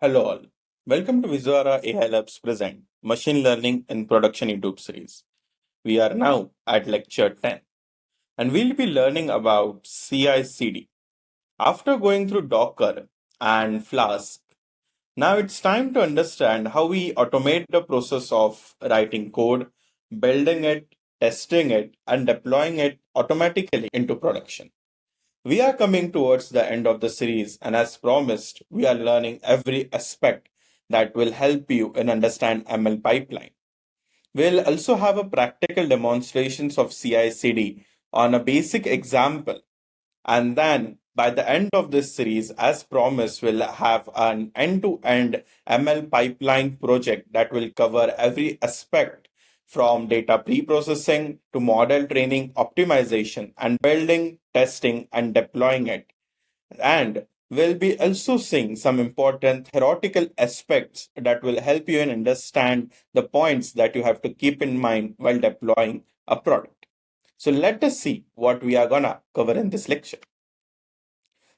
Hello all. Welcome to Visuara AI Labs present Machine Learning in Production YouTube series. We are now at lecture 10 and we'll be learning about CI/CD. After going through Docker and Flask, now it's time to understand how we automate the process of writing code, building it, testing it, and deploying it automatically into production. We are coming towards the end of the series, and as promised, we are learning every aspect that will help you in understand ML pipeline. We'll also have a practical demonstrations of CI/CD on a basic example, and then by the end of this series, as promised, we'll have an end-to-end ML pipeline project that will cover every aspect from data pre-processing to model training, optimization, and building, testing, and deploying it. And we'll be also seeing some important theoretical aspects that will help you in understand the points that you have to keep in mind while deploying a product. So let us see what we are gonna cover in this lecture.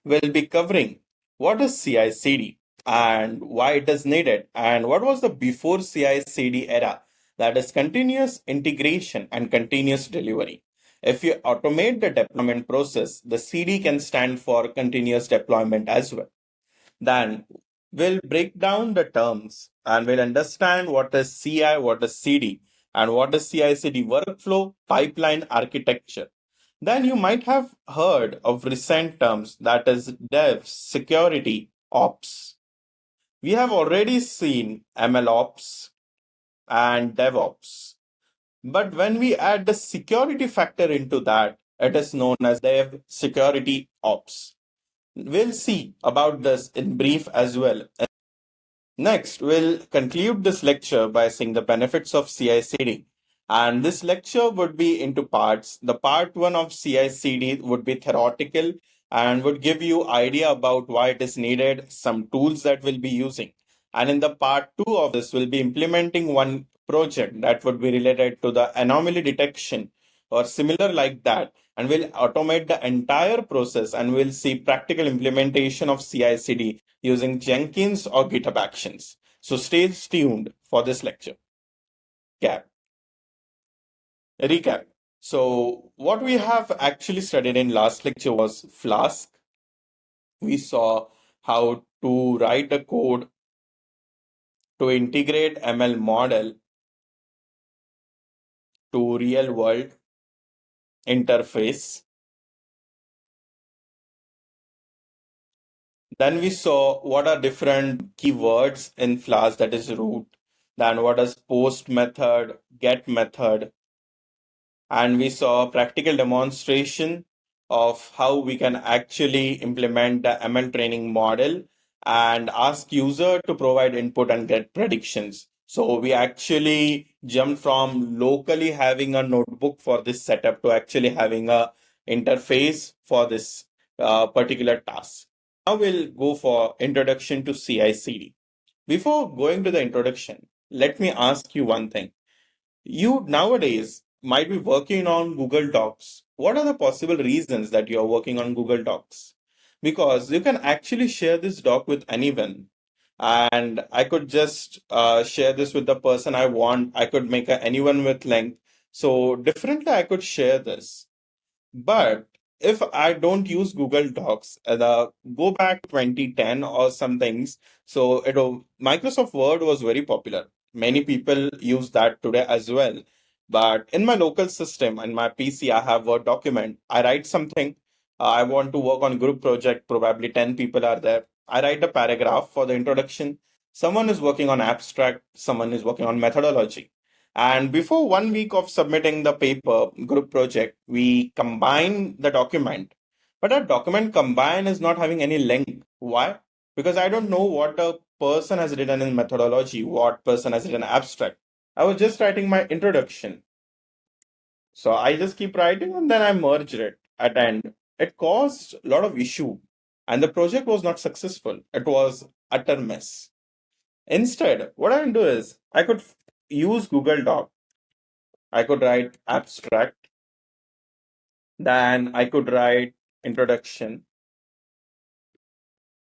We'll be covering what is CI/CD and why it is needed, and what was the before CI/CD era, that is continuous integration and continuous delivery. If you automate the deployment process, the CD can stand for continuous deployment as well. Then we'll break down the terms and we'll understand what is CI, what is CD, and what is CI/CD workflow, pipeline architecture. Then you might have heard of recent terms, that is dev, security, ops. We have already seen ML ops and DevOps. But when we add the security factor into that, it is known as dev security ops. We'll see about this in brief as well. Next, we'll conclude this lecture by seeing the benefits of CI/CD. And this lecture would be into parts. The part one of CI/CD would be theoretical and would give you idea about why it is needed, some tools that we'll be using. And in the part two of this, we'll be implementing one project that would be related to the anomaly detection or similar like that. And we'll automate the entire process and we'll see practical implementation of CI/CD using Jenkins or GitHub Actions. So stay tuned for this lecture. Cap. Recap. So what we have actually studied in last lecture was Flask. We saw how to write a code to integrate ML model to real world interface. Then we saw what are different keywords in Flask, that is root. Then what is post method, get method, and we saw a practical demonstration of how we can actually implement the ML training model and ask user to provide input and get predictions. So we actually jumped from locally having a notebook for this setup to actually having a interface for this particular task. Now we'll go for introduction to CI/CD. Before going to the introduction, let me ask you one thing. You nowadays might be working on Google Docs. What are the possible reasons that you're working on Google Docs? Because you can actually share this doc with anyone. And I could just share this with the person I want. I could make anyone with link. So differently, I could share this. But if I don't use Google Docs, go back 2010 or some things. So Microsoft Word was very popular. Many people use that today as well. But in my local system, in my PC, I have Word document. I write something. I want to work on group project. Probably 10 people are there. I write a paragraph for the introduction. Someone is working on abstract. Someone is working on methodology. And before 1 week of submitting the paper group project, we combine the document. But that document combine is not having any link. Why? Because I don't know what a person has written in methodology, what person has written abstract. I was just writing my introduction. So I just keep writing and then I merged it at end. It caused a lot of issue and the project was not successful. It was utter mess. Instead, what I can do is I could use Google Doc. I could write abstract, then I could write introduction,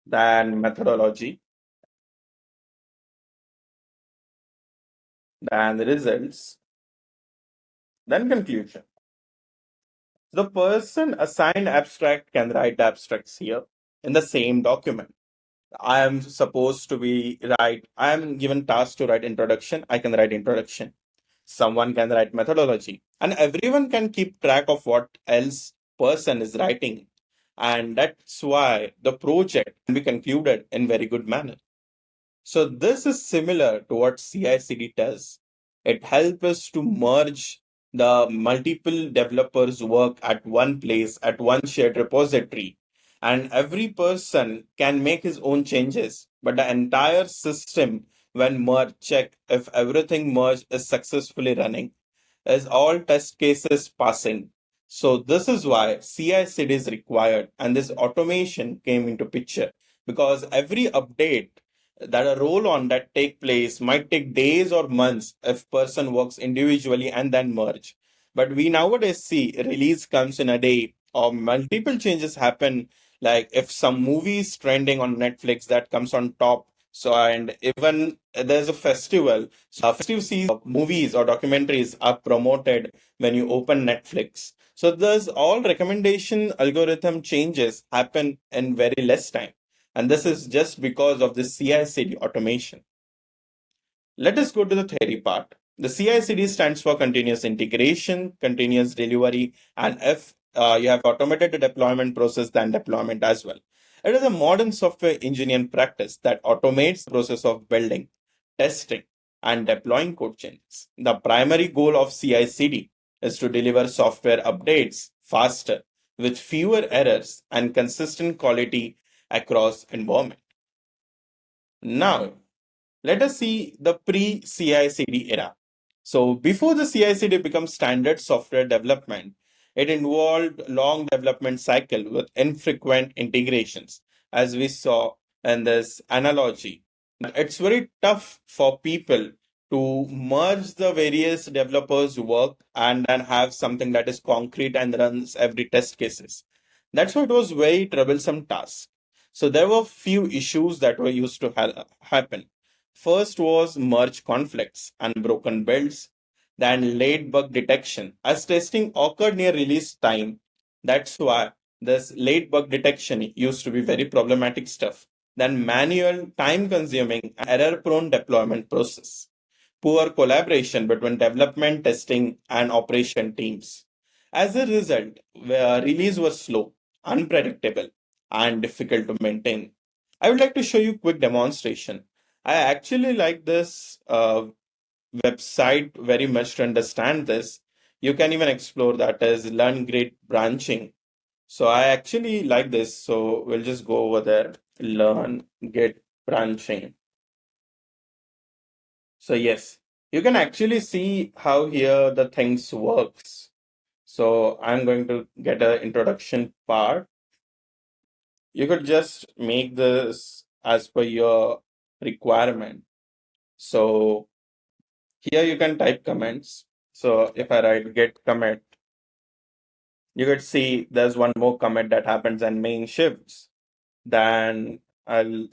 then methodology, then the results, then conclusion. The person assigned abstract can write the abstracts here in the same document. I am supposed to be write, I am given task to write introduction, I can write introduction. Someone can write methodology, and everyone can keep track of what else person is writing. And that's why the project can be concluded in very good manner. So this is similar to what CI/CD does. It helps us to merge the multiple developers' work at one place, at one shared repository, and every person can make his own changes. But the entire system, when merged, check if everything merged is successfully running, is all test cases passing. So this is why CI/CD is required, and this automation came into picture because every update that a roll on that take place might take days or months if person works individually and then merge. But we nowadays see release comes in a day or multiple changes happen. Like if some movie is trending on Netflix, that comes on top. So and even there's a festival, so festive season movies or documentaries are promoted when you open Netflix. So there's all recommendation algorithm changes happen in very less time. And this is just because of the CI/CD automation. Let us go to the theory part. The CI/CD stands for continuous integration, continuous delivery, and if you have automated the deployment process, then deployment as well. It is a modern software engineering practice that automates the process of building, testing, and deploying code changes. The primary goal of CI/CD is to deliver software updates faster, with fewer errors and consistent quality across environment. Now, let us see the pre-CI/CD era. So before the CI/CD becomes standard software development, it involved long development cycle with infrequent integrations, as we saw in this analogy. It's very tough for people to merge the various developers' work and then have something that is concrete and runs every test cases. That's why it was very troublesome task. So there were few issues that were used to happen. First was merge conflicts and broken builds, then late bug detection. As testing occurred near release time, that's why this late bug detection used to be very problematic stuff. Then manual, time consuming, error prone deployment process. Poor collaboration between development, testing, and operation teams. As a result, release was slow, unpredictable, and difficult to maintain. I would like to show you a quick demonstration. I actually like this website very much to understand this. You can even explore that as learn great branching. So I actually like this. So we'll just go over there, learn get branching. So yes, you can actually see how here the things works. So I'm going to get an introduction part. You could just make this as per your requirement. So here you can type comments. So if I write get commit, you could see there's one more commit that happens and main shifts. Then I'll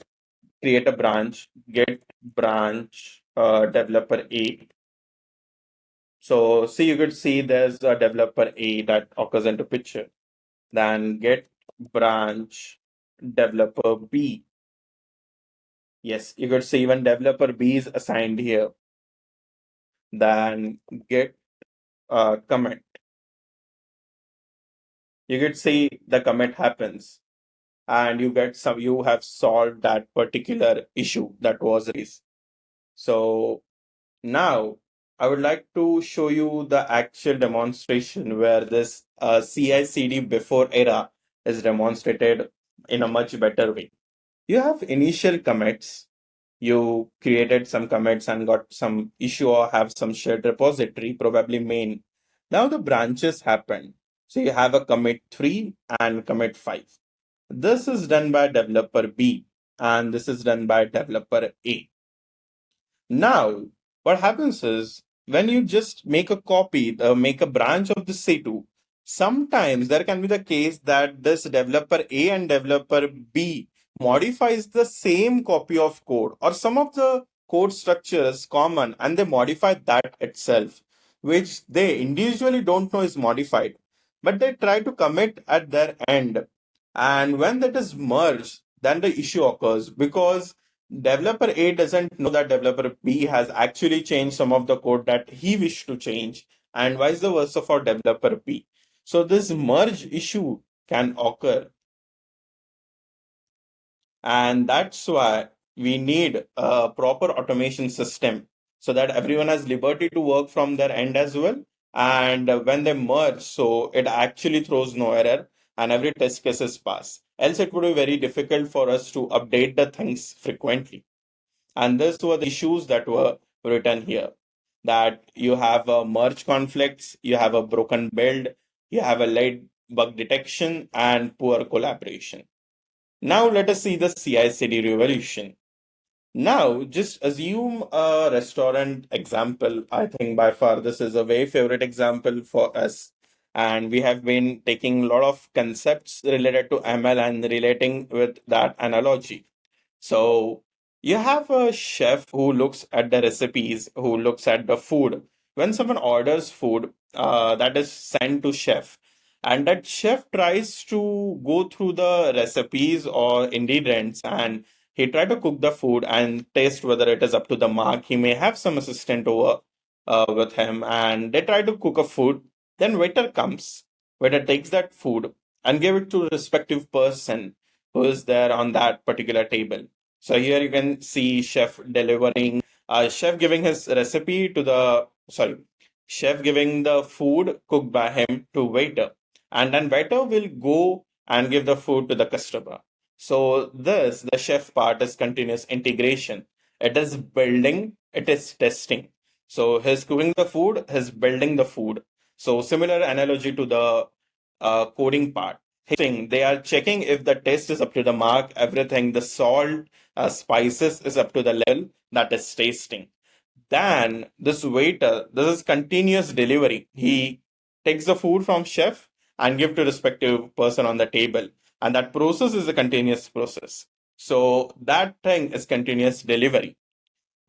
create a branch, get branch developer A. So see, you could see there's a developer A that occurs into picture. Then get branch developer B. Yes, you could see even developer B is assigned here. Then get commit. You could see the commit happens and you have solved that particular issue that was raised. So now I would like to show you the actual demonstration where this CI/CD before era is demonstrated in a much better way. You have initial commits. You created some commits and got some issue or have some shared repository, probably main. Now the branches happen. So you have a commit 3 and commit 5. This is done by developer B and this is done by developer A. Now, what happens is when you just make a copy, make a branch of the C2, sometimes there can be the case that this developer A and developer B modifies the same copy of code or some of the code structures common and they modify that itself, which they individually don't know is modified, but they try to commit at their end. And when that is merged, then the issue occurs because developer A doesn't know that developer B has actually changed some of the code that he wished to change, and vice versa for developer B. So this merge issue can occur, and that's why we need a proper automation system so that everyone has liberty to work from their end as well. And when they merge, so it actually throws no error and every test case is pass. Else, it would be very difficult for us to update the things frequently. And these were the issues that were written here, that you have merge conflicts, you have a broken build, you have a late bug detection, and poor collaboration. Now let us see the CI/CD revolution. Now, just assume a restaurant example. I think by far this is a very favorite example for us. And we have been taking a lot of concepts related to ML and relating with that analogy. So you have a chef who looks at the recipes, who looks at the food. When someone orders food, that is sent to chef, and that chef tries to go through the recipes or ingredients, and he try to cook the food and taste whether it is up to the mark. He may have some assistant over with him, and they try to cook a food. Then waiter comes. Waiter takes that food and give it to respective person who is there on that particular table. So here you can see chef giving his recipe to chef giving the food cooked by him to waiter, and then waiter will go and give the food to the customer. So the chef part is continuous integration. It is building, it is testing. So he's cooking the food, he's building the food. So similar analogy to the coding part. They are checking if the test is up to the mark, everything, the salt, spices is up to the level that is tasting. Then this waiter, this is continuous delivery. He takes the food from chef and give to respective person on the table. And that process is a continuous process. So that thing is continuous delivery.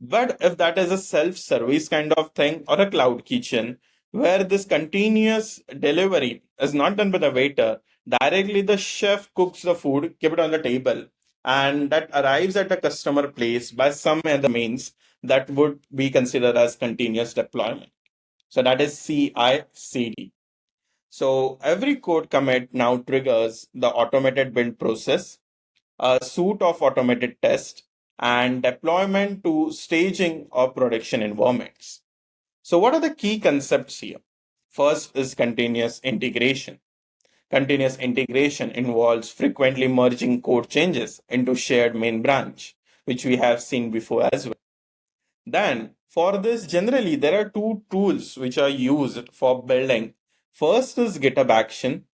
But if that is a self-service kind of thing or a cloud kitchen, where this continuous delivery is not done by the waiter, directly the chef cooks the food, keep it on the table, and that arrives at a customer place by some other means, that would be considered as continuous deployment. So that is CI/CD. So every code commit now triggers the automated build process, a suite of automated tests, and deployment to staging or production environments. So, what are the key concepts here? First is continuous integration. Continuous integration involves frequently merging code changes into shared main branch, which we have seen before as well. Then, for this, generally, there are two tools which are used for building. First is GitHub Action.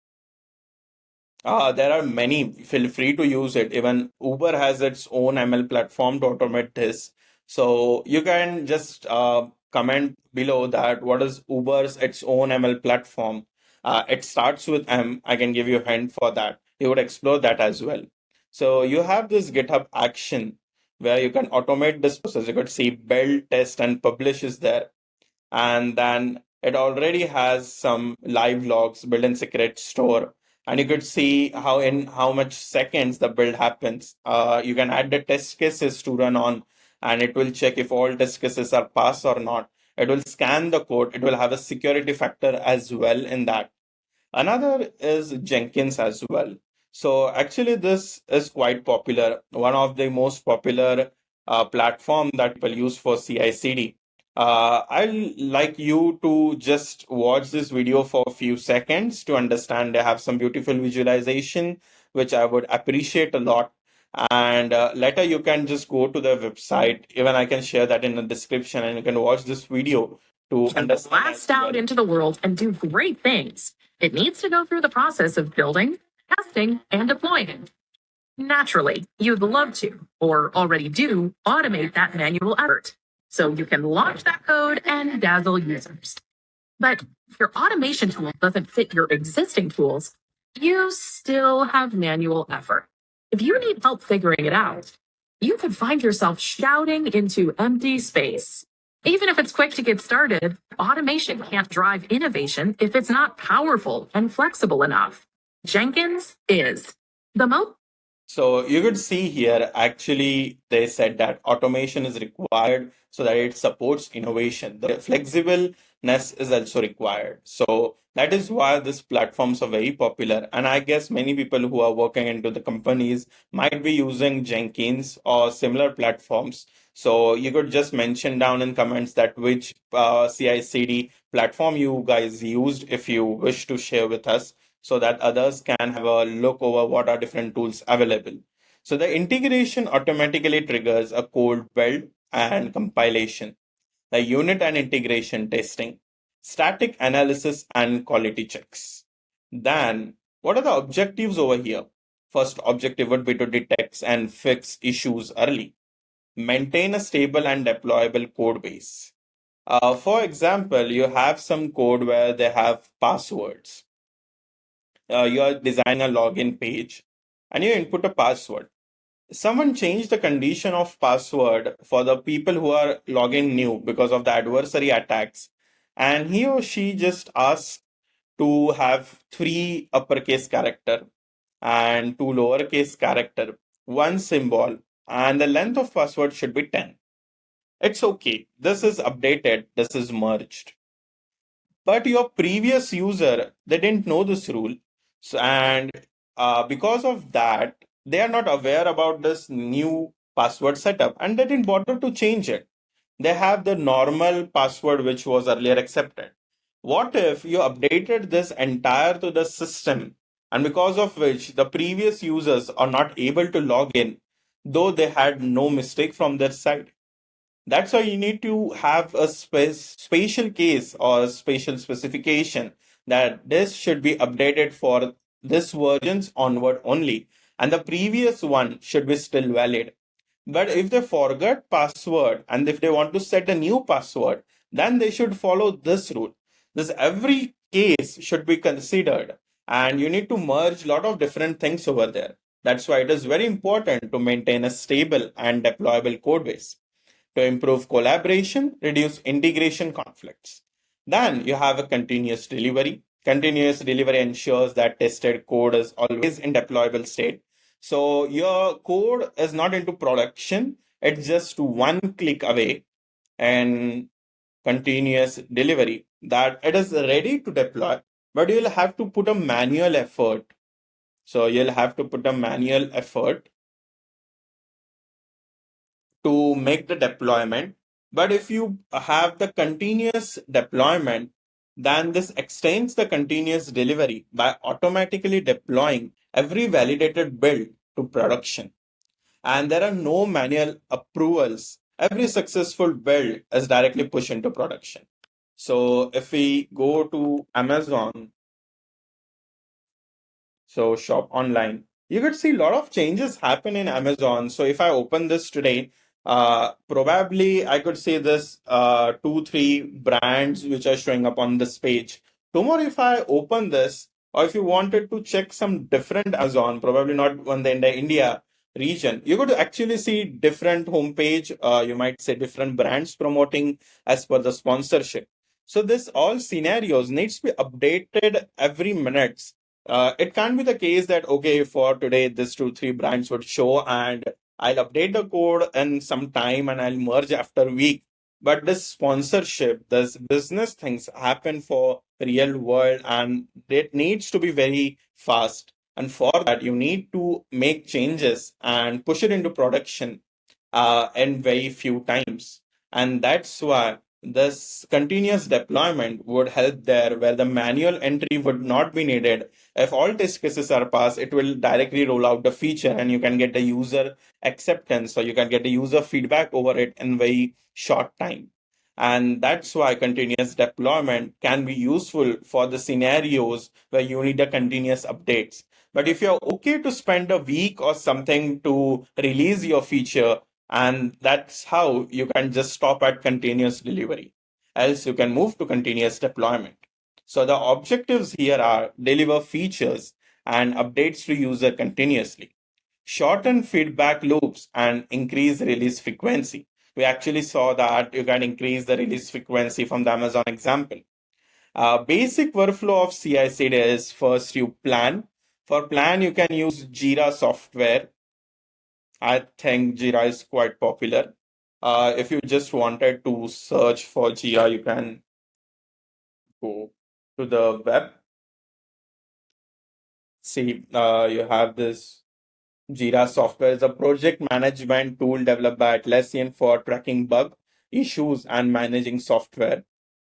There are many. Feel free to use it. Even Uber has its own ML platform to automate this. So you can just comment below that what is Uber's its own ML platform. It starts with M. I can give you a hint for that. You would explore that as well. So you have this GitHub action where you can automate this process. You could see build, test, and publish is there, and then it already has some live logs built in secret store, and you could see how much seconds the build happens. You can add the test cases to run on, and it will check if all test cases are passed or not. It will scan the code. It will have a security factor as well in that. Another is Jenkins as well. So actually, this is quite popular. One of the most popular platform that people use for CI/CD. I'll like you to just watch this video for a few seconds to understand. They have some beautiful visualization, which I would appreciate a lot. And later you can just go to the website. Even I can share that in the description, and you can watch this video to understand. Blast out into the world and do great things. It needs to go through the process of building, testing, and deploying. Naturally, you'd love to, or already do, automate that manual effort so you can launch that code and dazzle users. But if your automation tool doesn't fit your existing tools, you still have manual effort. If you need help figuring it out, you could find yourself shouting into empty space. Even if it's quick to get started, automation can't drive innovation if it's not powerful and flexible enough. Jenkins is. The most So you could see here, actually, they said that automation is required so that it supports innovation. The flexibleness is also required. So that is why these platforms are very popular. And I guess many people who are working into the companies might be using Jenkins or similar platforms. So you could just mention down in comments that which CI/CD platform you guys used if you wish to share with us so that others can have a look over what are different tools available. So the integration automatically triggers a code build and compilation, the unit and integration testing, static analysis and quality checks. Then what are the objectives over here? First objective would be to detect and fix issues early, maintain a stable and deployable code base. For example, you have some code where they have passwords. You're designing a login page and you input a password. Someone changed the condition of password for the people who are logging new because of the adversary attacks, and he or she just asks to have three uppercase character and two lowercase character, one symbol, and the length of password should be 10. It's okay. This is updated. This is merged. But your previous user, they didn't know this rule. So, and because of that, they are not aware about this new password setup and they didn't bother to change it. They have the normal password which was earlier accepted. What if you updated this entire to the system, and because of which the previous users are not able to log in, though they had no mistake from their side? That's why you need to have a spatial case or spatial specification that this should be updated for this versions onward only, and the previous one should be still valid. But if they forget password and if they want to set a new password, then they should follow this rule. This every case should be considered, and you need to merge a lot of different things over there. That's why it is very important to maintain a stable and deployable code base to improve collaboration, reduce integration conflicts. Then you have a continuous delivery. Continuous delivery ensures that tested code is always in deployable state. So your code is not into production, it's just one click away and continuous delivery that it is ready to deploy, but you'll have to put a manual effort. So you'll have to put a manual effort to make the deployment. But if you have the continuous deployment, then this extends the continuous delivery by automatically deploying every validated build to production. And there are no manual approvals. Every successful build is directly pushed into production. So if we go to Amazon, so shop online, you could see a lot of changes happen in Amazon. So if I open this today, probably I could see this 2 3 brands which are showing up on this page. Tomorrow if I open this, or if you wanted to check some different Amazon, probably not on the India region, you could actually see different homepage. You might say different brands promoting as per the sponsorship. So this all scenarios needs to be updated every minute. It can't be the case that, okay, for today, this 2 3 brands would show and I'll update the code in some time and I'll merge after a week. But this sponsorship, this business things happen for real world and it needs to be very fast. And for that, you need to make changes and push it into production in very few times. And that's why this continuous deployment would help there where the manual entry would not be needed. If all test cases are passed, it will directly roll out the feature and you can get the user acceptance or you can get the user feedback over it in very short time. And that's why continuous deployment can be useful for the scenarios where you need a continuous updates. But if you're okay to spend a week or something to release your feature, and that's how you can just stop at continuous delivery. Else you can move to continuous deployment. So the objectives here are deliver features and updates to user continuously, shorten feedback loops, and increase release frequency. We actually saw that you can increase the release frequency from the Amazon example. Basic workflow of CI/CD is first you plan. For plan, you can use Jira software. I think Jira is quite popular. If you just wanted to search for Jira, you can go to the web. See, you have this Jira software is a project management tool developed by Atlassian for tracking bug issues and managing software.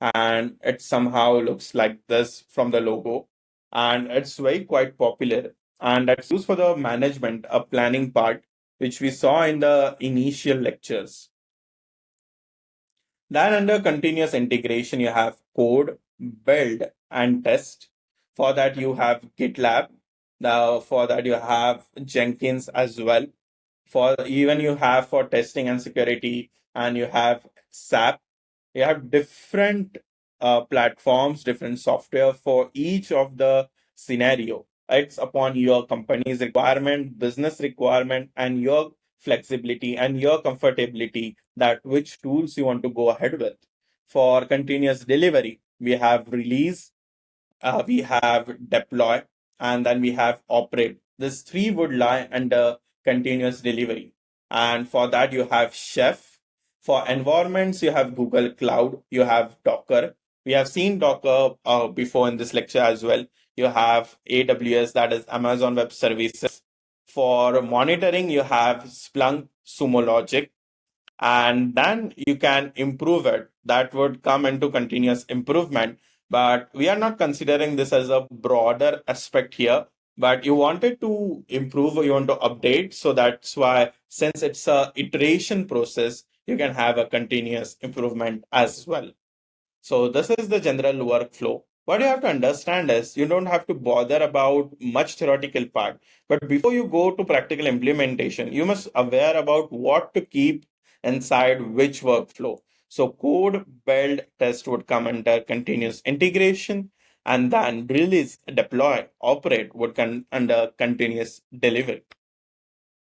And it somehow looks like this from the logo. And it's very quite popular. And that's used for the management, a planning part, which we saw in the initial lectures. Then under continuous integration, you have code, build, and test. For that, you have GitLab. Now, for that, you have Jenkins as well. For even you have for testing and security, and you have SAP. You have different platforms, different software for each of the scenario. It's upon your company's requirement, business requirement, and your flexibility and your comfortability that which tools you want to go ahead with. For continuous delivery, we have release, we have deploy, and then we have operate. These three would lie under continuous delivery. And for that, you have Chef. For environments, you have Google Cloud, you have Docker. We have seen Docker before in this lecture as well. You have AWS, that is Amazon Web Services. For monitoring, you have Splunk, Sumo Logic, and then you can improve it. That would come into continuous improvement. But we are not considering this as a broader aspect here. But you wanted to improve or you want to update. So that's why, since it's a iteration process, you can have a continuous improvement as well. So this is the general workflow. What you have to understand is you don't have to bother about much theoretical part. But before you go to practical implementation, you must aware about what to keep inside which workflow. So code, build, test would come under continuous integration, and then release, deploy, operate would come under continuous delivery.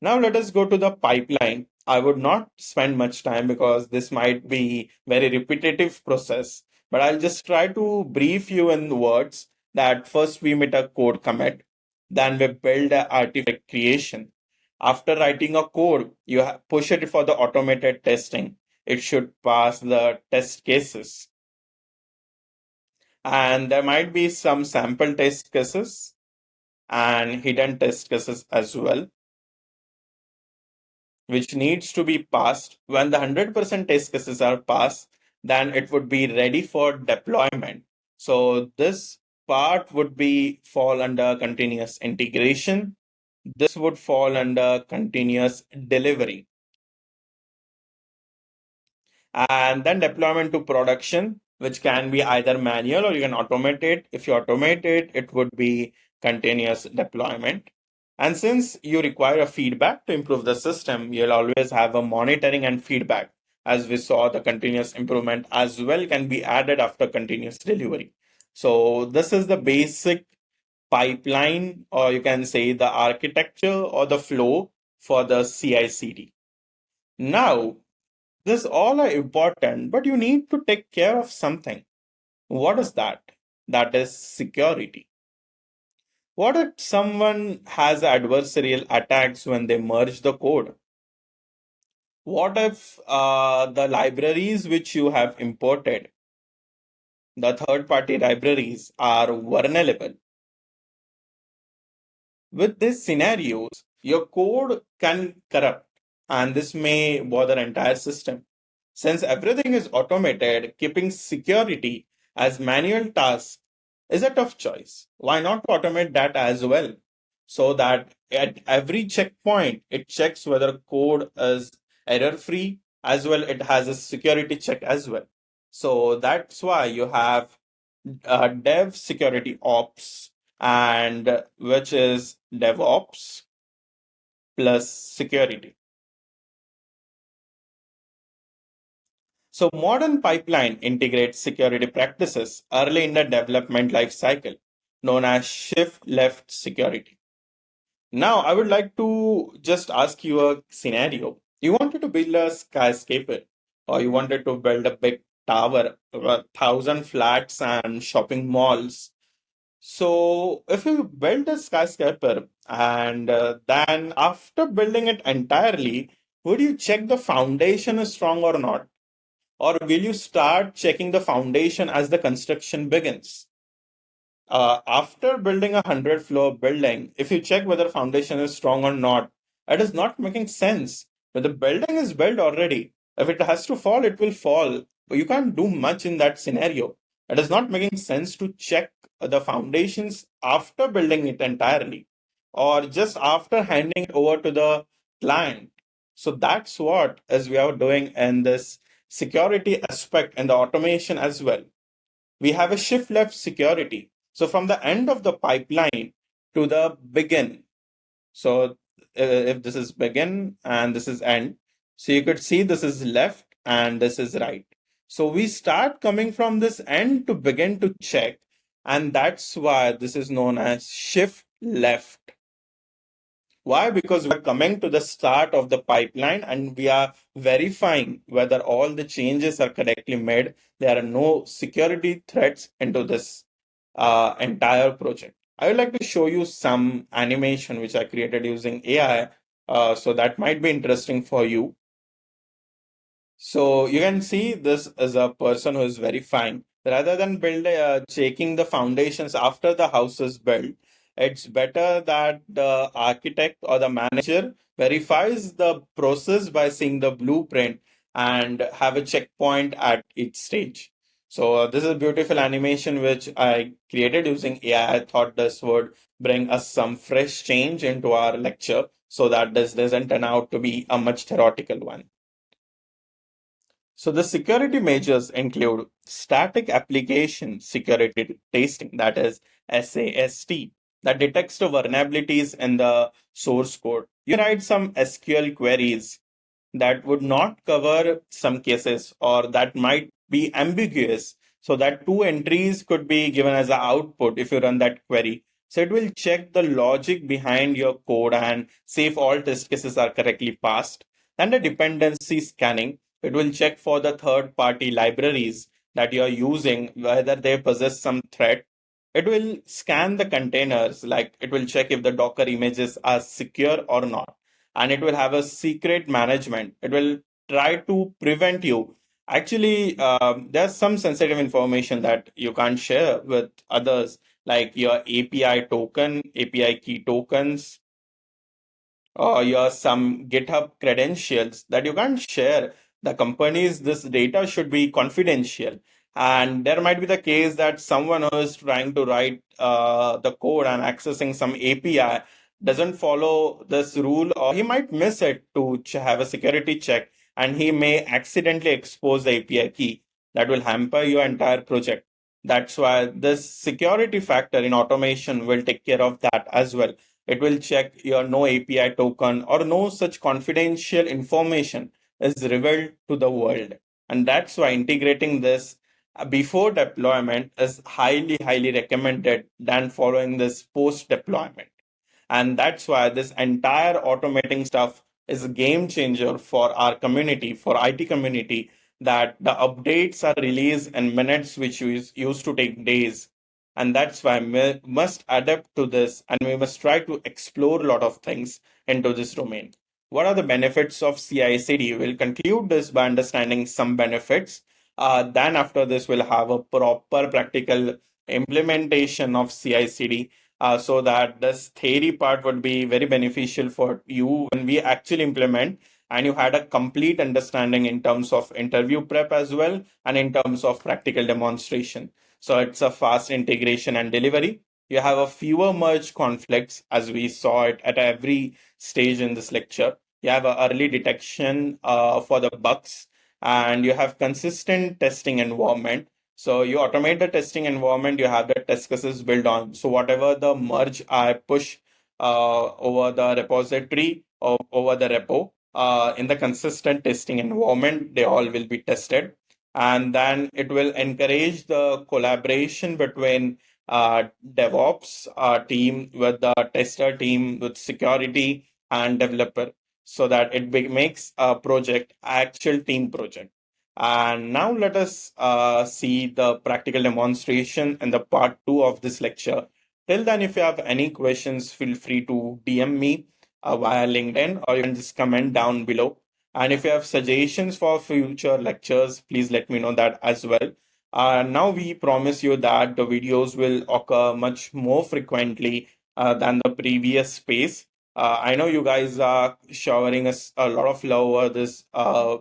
Now let us go to the pipeline. I would not spend much time because this might be very repetitive process, but I'll just try to brief you in words that first we make a code commit, then we build an artifact creation. After writing a code, you push it for the automated testing. It should pass the test cases. And there might be some sample test cases and hidden test cases as well, which needs to be passed. When the 100% test cases are passed, then it would be ready for deployment. So this part would be fall under continuous integration. This would fall under continuous delivery. And then deployment to production, which can be either manual or you can automate it. If you automate it, it would be continuous deployment. And since you require a feedback to improve the system, you'll always have a monitoring and feedback. As we saw, the continuous improvement as well can be added after continuous delivery. So this is the basic pipeline, or you can say the architecture or the flow for the CI/CD. Now, this all are important, but you need to take care of something. What is that? That is security. What if someone has adversarial attacks when they merge the code? What if the libraries which you have imported, the third party libraries, are vulnerable? With these scenarios, your code can corrupt, and this may bother entire system. Since everything is automated, keeping security as manual task is a tough choice. Why not automate that as well? So that at every checkpoint, it checks whether code is error free, as well it has a security check as well. So that's why you have dev security ops, and which is DevOps plus security. So modern pipeline integrates security practices early in the development lifecycle, known as shift left security. Now, I would like to just ask you a scenario. You wanted to build a skyscraper, or you wanted to build a big tower, 1,000 flats and shopping malls. So, if you build a skyscraper and then after building it entirely, would you check the foundation is strong or not? Or will you start checking the foundation as the construction begins? After building a 100 floor building, if you check whether foundation is strong or not, it is not making sense. But the building is built already. If it has to fall, it will fall. But you can't do much in that scenario. It is not making sense to check the foundations after building it entirely or just after handing it over to the client. So that's what as we are doing in this security aspect and the automation as well. We have a shift left security. So from the end of the pipeline to the begin. So if this is begin and this is end, so you could see this is left and this is right. So we start coming from this end to begin to check. And that's why this is known as shift left. Why? Because we're coming to the start of the pipeline and we are verifying whether all the changes are correctly made. There are no security threats into this entire project. I would like to show you some animation which I created using AI. So that might be interesting for you. So you can see this as a person who is verifying. Rather than checking the foundations after the house is built, it's better that the architect or the manager verifies the process by seeing the blueprint and have a checkpoint at each stage. So this is a beautiful animation which I created using AI. I thought this would bring us some fresh change into our lecture so that this doesn't turn out to be a much theoretical one. So the security measures include static application security testing, that is SAST, that detects the vulnerabilities in the source code. You write some SQL queries that would not cover some cases or that might be ambiguous. So that two entries could be given as an output if you run that query. So it will check the logic behind your code and see if all test cases are correctly passed. And the dependency scanning, it will check for the third party libraries that you are using, whether they possess some threat. It will scan the containers, like it will check if the Docker images are secure or not, and it will have a secret management. It will try to prevent you. Actually, there's some sensitive information that you can't share with others, like your API token, API key tokens, or your some GitHub credentials that you can't share. The companies, this data should be confidential. And there might be the case that someone who is trying to write the code and accessing some API doesn't follow this rule, or he might miss it to have a security check, and he may accidentally expose the API key that will hamper your entire project. That's why this security factor in automation will take care of that as well. It will check your no API token or no such confidential information is revealed to the world. And that's why integrating this before deployment is highly, highly recommended than following this post deployment. And that's why this entire automating stuff is a game changer for our community, for IT community, that the updates are released in minutes, which used to take days. And that's why we must adapt to this and we must try to explore a lot of things into this domain. What are the benefits of CI/CD? We'll conclude this by understanding some benefits. Then after this, we'll have a proper practical implementation of CI/CD, so that this theory part would be very beneficial for you when we actually implement, and you had a complete understanding in terms of interview prep as well and in terms of practical demonstration. So it's a fast integration and delivery. You have a fewer merge conflicts as we saw it at every stage in this lecture. You have a early detection for the bugs, and you have consistent testing environment. So you automate the testing environment, you have the test cases built on. So whatever the merge I push over the repository or over the repo in the consistent testing environment, they all will be tested. And then it will encourage the collaboration between DevOps team, with the tester team, with security and developer, so that it makes a project actual team project. And now let us see the practical demonstration in the part two of this lecture. Till then, if you have any questions, feel free to DM me via LinkedIn, or you can just comment down below. And if you have suggestions for future lectures, please let me know that as well. Now we promise you that the videos will occur much more frequently than the previous space. I know you guys are showering us a lot of love over this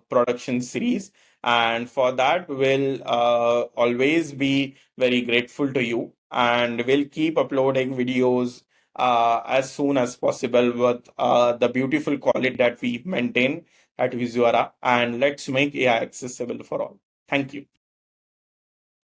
production series, and for that, we'll always be very grateful to you. And we'll keep uploading videos as soon as possible with the beautiful quality that we maintain at Visuara. And let's make AI accessible for all. Thank you.